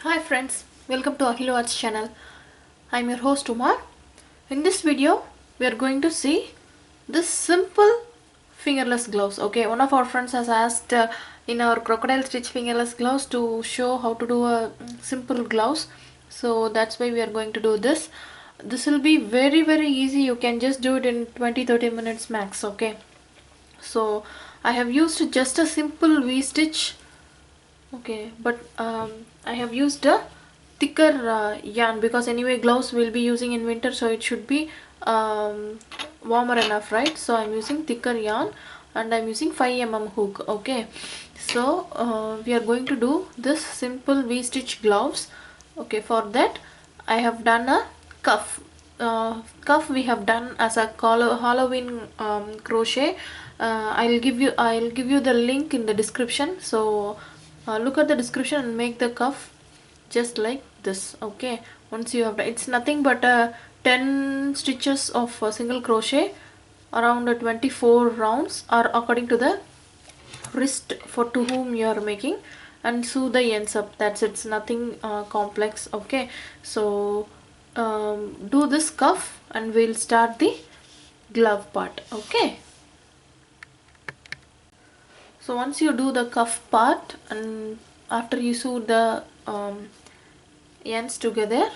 Hi friends, welcome to Ahilo Arts channel. I'm your host Umar. In this video, we are going to see this simple fingerless gloves. Okay, one of our friends has asked in our crocodile stitch fingerless gloves to show how to do a simple gloves. So that's why we are going to do this. This will be very easy. You can just do it in 20-30 minutes max. Okay, so I have used just a simple V-stitch. Okay, but I have used a thicker yarn because anyway gloves we'll be using in winter, so it should be warmer enough, right? So I'm using thicker yarn and I'm using 5 mm hook. Okay, so we are going to do this simple V-stitch gloves. Okay, for that I have done a cuff. Cuff we have done as a Halloween crochet. I'll give you the link in the description, so look at the description and make the cuff just like this. Okay, once you have done, it's nothing but 10 stitches of single crochet, around 24 rounds, or according to the wrist for to whom you are making, and sew the ends up. That's it. It's nothing complex. Okay, so do this cuff and we'll start the glove part. Okay, so once you do the cuff part and after you sew the ends together,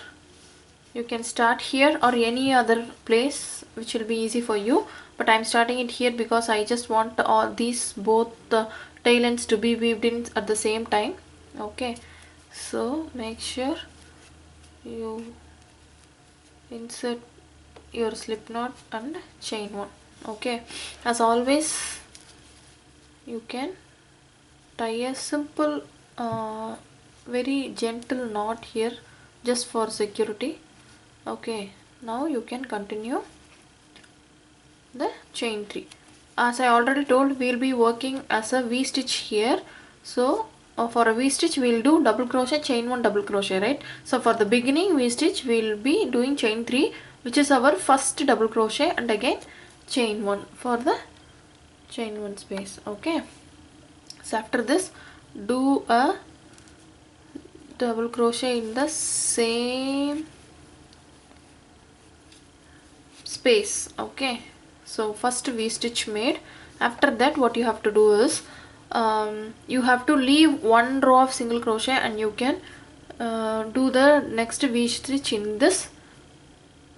you can start here or any other place which will be easy for you, but I'm starting it here because I just want all these both the tail ends to be weaved in at the same time. Okay, so make sure you insert your slip knot and chain one. Okay, as always you can tie a simple very gentle knot here just for security. Okay, now you can continue the chain 3. As I already told, we'll be working as a V-stitch here. So for a V-stitch we'll do double crochet, chain 1, double crochet, right? So for the beginning V-stitch we'll be doing chain 3, which is our first double crochet, and again chain 1 for the chain 1 space. Okay, so after this do a double crochet in the same space. Okay, so first V-stitch made. After that what you have to do is you have to leave one row of single crochet and you can do the next V-stitch in this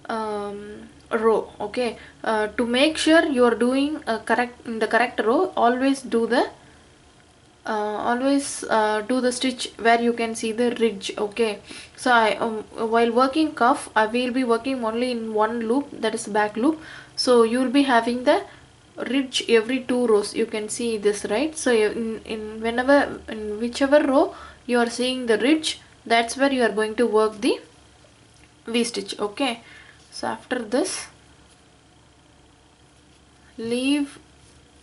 row. Okay, to make sure you are doing in the correct row, always do the stitch where you can see the ridge. Okay, so while working cuff I will be working only in one loop, that is back loop, so you will be having the ridge every 2 rows. You can see this, right? So in whichever row you are seeing the ridge, that's where you are going to work the V-stitch. Okay, so after this leave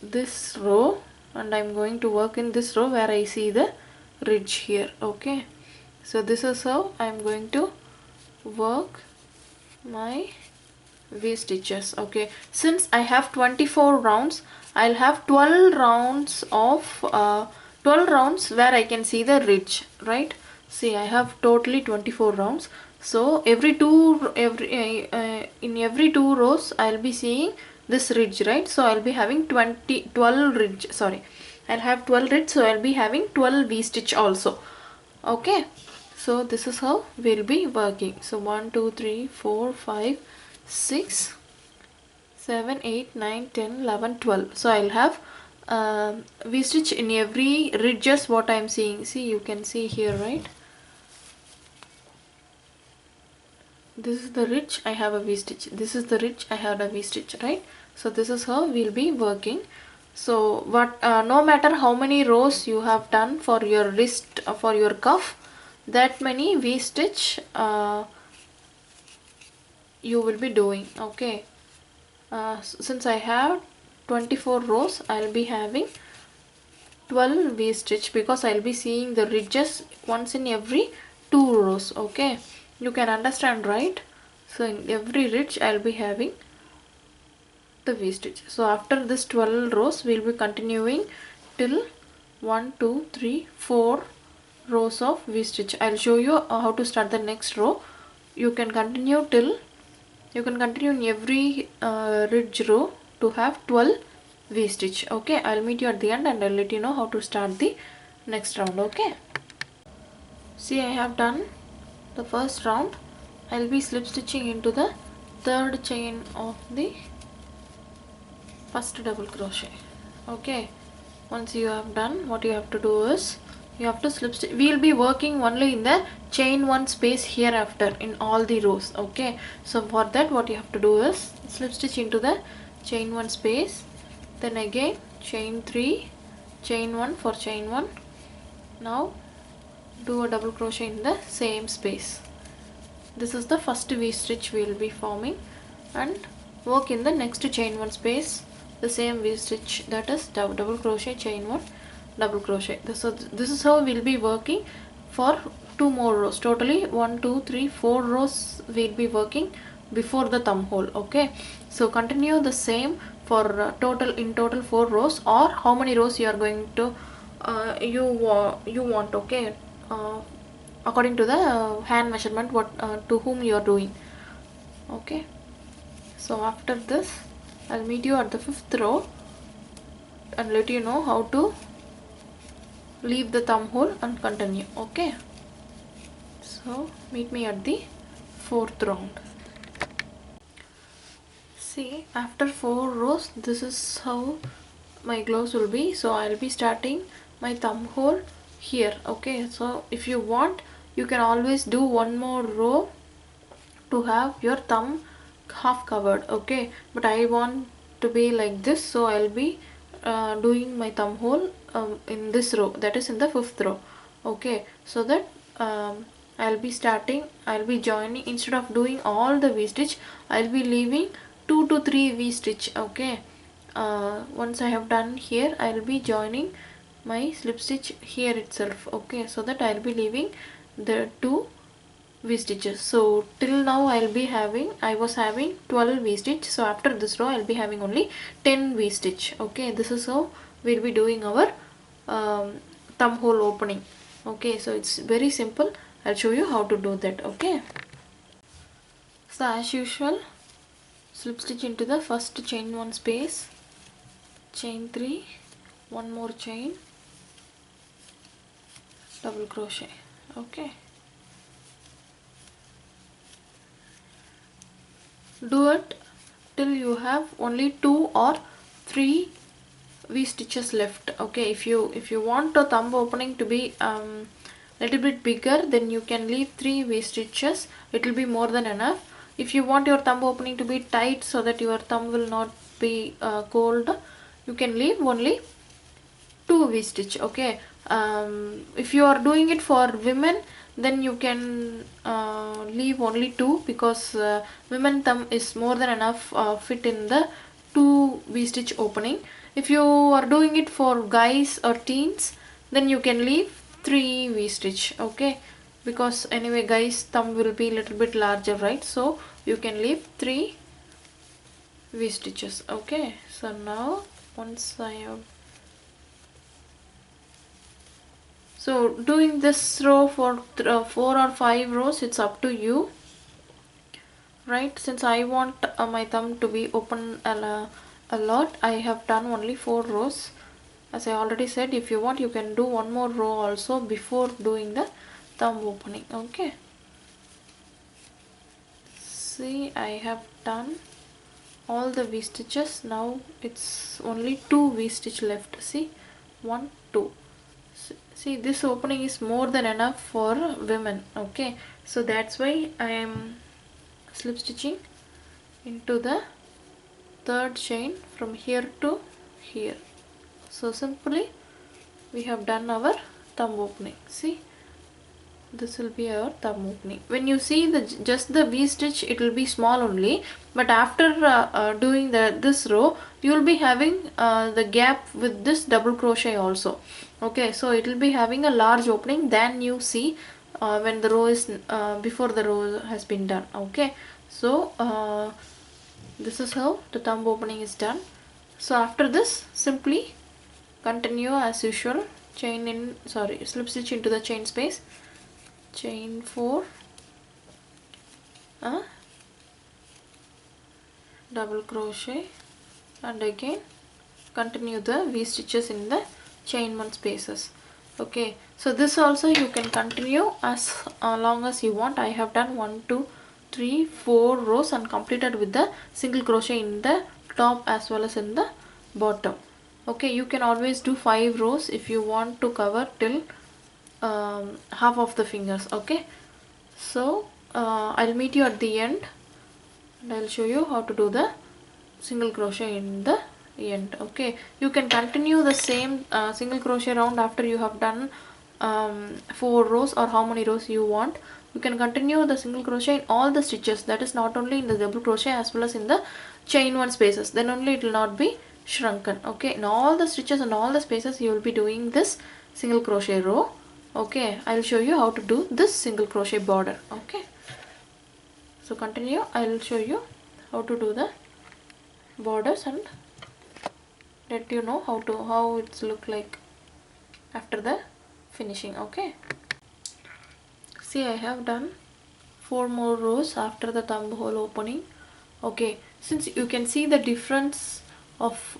this row and I'm going to work in this row where I see the ridge here. Okay, so this is how I'm going to work my V stitches. Okay, since I have 24 rounds, I'll have 12 rounds of 12 rounds where I can see the ridge, right? See, I have totally 24 rounds, so in every 2 rows I'll be seeing this ridge, right? So I'll be having 12 ridge, sorry, I'll have 12 ridge, so I'll be having 12 V stitch also. Okay, so this is how we'll be working. So 1 2 3 4 5 6 7 8 9 10 11 12. So I'll have V stitch in every ridges what I'm seeing. See, you can see here, right? This is the ridge, I have a V stitch. This is the ridge, I have a V stitch, right? So this is how we'll be working. So what no matter how many rows you have done for your wrist, for your cuff, that many V stitch you will be doing. Okay, since I have 24 rows, I'll be having 12 V stitch because I'll be seeing the ridges once in every 2 rows. Okay, you can understand, right? So in every ridge I'll be having the V stitch. So after this 12 rows we'll be continuing till 1 2 3 4 rows of V-stitch. I'll show you how to start the next row. You can continue in every ridge row to have 12 V-stitch. Okay, I'll meet you at the end and I'll let you know how to start the next round. Okay, see, I have done the first round. I'll be slip stitching into the third chain of the first double crochet. Okay, once you have done, what you have to do is you have to slip stitch. We will be working only in the chain one space hereafter in all the rows. Okay, so for that what you have to do is slip stitch into the chain one space, then again chain 3, chain 1 for chain 1. Now do a double crochet in the same space. This is the first V-stitch we will be forming, and work in the next chain 1 space the same V-stitch, that is double crochet, chain 1, double crochet. This is how we will be working for 2 more rows. Totally 1 2 3 4 rows we will be working before the thumb hole. Okay, so continue the same for total 4 rows, or how many rows you are going to you want. Okay, according to the hand measurement what to whom you are doing. Okay, so after this I'll meet you at the 5th row and let you know how to leave the thumb hole and continue. Okay, so meet me at the 4th round. See, after 4 rows this is how my gloves will be. So I'll be starting my thumb hole here. Okay, so if you want you can always do one more row to have your thumb half covered. Okay, but I want to be like this, so I'll be doing my thumb hole in this row, that is in the 5th row. Okay, so that I'll be joining, instead of doing all the V-stitch I'll be leaving 2 to 3 V-stitch. Okay, once I have done here I'll be joining my slip stitch here itself. Okay, so that I'll be leaving the 2 V-stitches. So till now I was having 12 V-stitch, so after this row I'll be having only 10 V-stitch. Okay, this is how we'll be doing our thumb hole opening. Okay, so it's very simple. I'll show you how to do that. Okay, so as usual, slip stitch into the first chain 1 space, chain 3, one more chain, double crochet. Okay, do it till you have only 2 or 3 V stitches left. Okay, if you want a thumb opening to be little bit bigger, then you can leave 3 V stitches. It will be more than enough. If you want your thumb opening to be tight so that your thumb will not be cold, you can leave only 2 V stitch. Okay, if you are doing it for women, then you can leave only 2, because women thumb is more than enough fit in the 2 V stitch opening. If you are doing it for guys or teens, then you can leave 3 V stitch. Okay, because anyway guys thumb will be little bit larger, right? So you can leave 3 V stitches. Okay, so now once I have, so doing this row for 4 or 5 rows, it's up to you, right? Since I want my thumb to be open a lot, I have done only 4 rows. As I already said, if you want you can do one more row also before doing the thumb opening. Okay, see, I have done all the V stitches. Now it's only 2 V stitch left. See, 1 2. See, this opening is more than enough for women. Okay, so that's why I am slip stitching into the 3rd chain from here to here. So simply we have done our thumb opening. See, this will be our thumb opening. When you see just the V stitch, it will be small only, but after doing this row you will be having the gap with this double crochet also. Okay, so it will be having a large opening than you see when the row is before the row has been done. Okay, so this is how the thumb opening is done. So after this, simply continue as usual chain in, sorry, slip stitch into the chain space, chain 4, double crochet, and again continue the V stitches in the chain 1 spaces. Okay, so this also you can continue as long as you want. I have done 1 2 3 4 rows and completed with the single crochet in the top as well as in the bottom. Okay, you can always do 5 rows if you want to cover till half of the fingers. Okay, so I'll meet you at the end and I'll show you how to do the single crochet in the end. Okay, you can continue the same single crochet round after you have done 4 rows or how many rows you want. You can continue the single crochet in all the stitches, that is not only in the double crochet as well as in the chain 1 spaces, then only it will not be shrunken. Okay, in all the stitches and all the spaces you will be doing this single crochet row. Okay, I'll show you how to do this single crochet border. Okay, so continue, I'll show you how to do the borders and let you know how it's look like after the finishing. Okay, see, I have done 4 more rows after the thumb hole opening. Okay, since you can see the difference of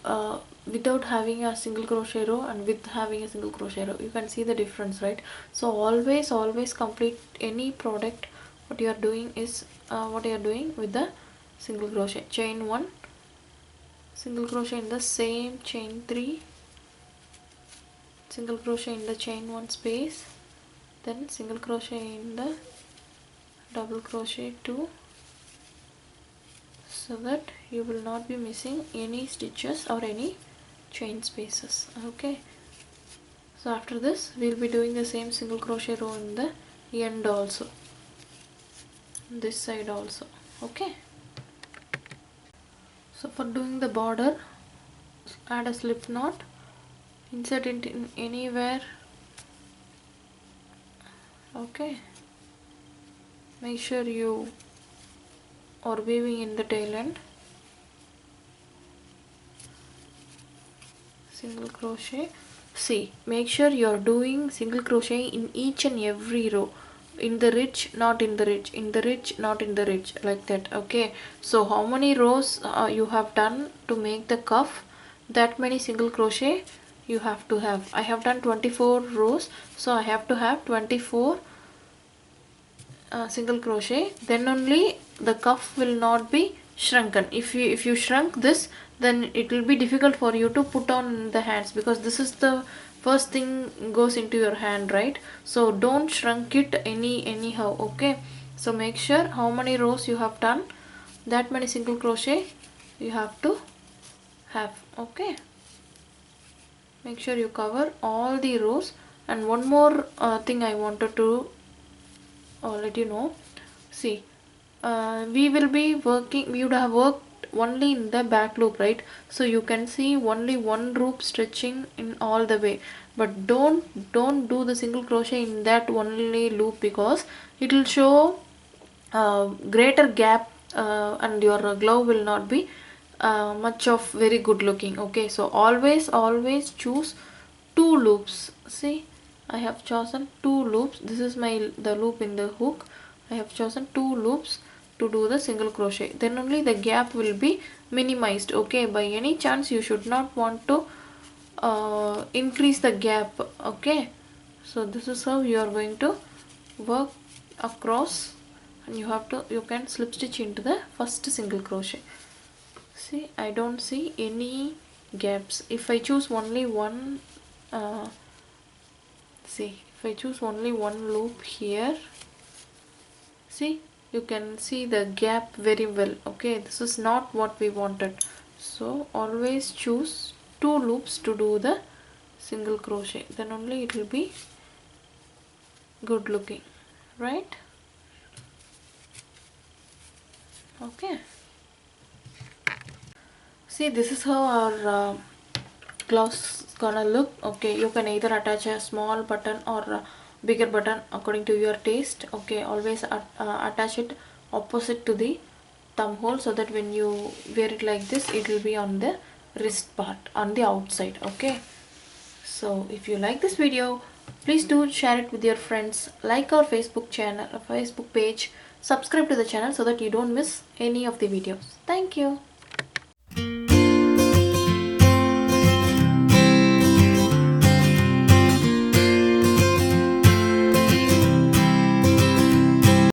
without having a single crochet row and with having a single crochet row, you can see the difference, right? So always complete any product. What you are doing is what you are doing with the single crochet, chain 1, single crochet in the same chain 3, single crochet in the chain 1 space, then single crochet in the double crochet 2, so that you will not be missing any stitches or any chain spaces. Okay, so after this we'll be doing the same single crochet row in the end also, this side also. Okay, so for doing the border, add a slip knot, insert it in anywhere. Okay, make sure you are weaving in the tail end, single crochet. See, make sure you are doing single crochet in each and every row, in the ridge, not in the ridge, in the ridge, not in the ridge, like that. Okay, so how many rows you have done to make the cuff, that many single crochet you have to have. I have done 24 rows, so I have to have 24 single crochet, then only the cuff will not be shrunken. If you shrunk this, then it will be difficult for you to put on the hands, because this is the first thing goes into your hand, right? So don't shrunk it anyhow. Okay, so make sure how many rows you have done, that many single crochet you have to have. Okay, make sure you cover all the rows. And one more thing I wanted to let you know. See, we will be working, we would have worked only in the back loop, right? So you can see only one loop stretching in all the way, but don't do the single crochet in that only loop, because it will show greater gap and your glove will not be much of very good looking. Okay, so always choose 2 loops. See, I have chosen 2 loops. This is the loop in the hook. I have chosen 2 loops to do the single crochet, then only the gap will be minimized. Okay, by any chance you should not want to increase the gap. Okay, so this is how you are going to work across, and you can slip stitch into the first single crochet. See, I don't see any gaps. If I choose only one see, if I choose only one loop here, see, you can see the gap very well. Okay, this is not what we wanted. So always choose 2 loops to do the single crochet, then only it will be good looking, right? Okay, see, this is how our gloves gonna look. Okay, you can either attach a small button or a bigger button according to your taste. Okay, always attach it opposite to the thumb hole, so that when you wear it like this, it will be on the wrist part, on the outside. Okay, So if you like this video, please do share it with your friends, like our Facebook channel, Facebook page, subscribe to the channel so that you don't miss any of the videos. Thank you.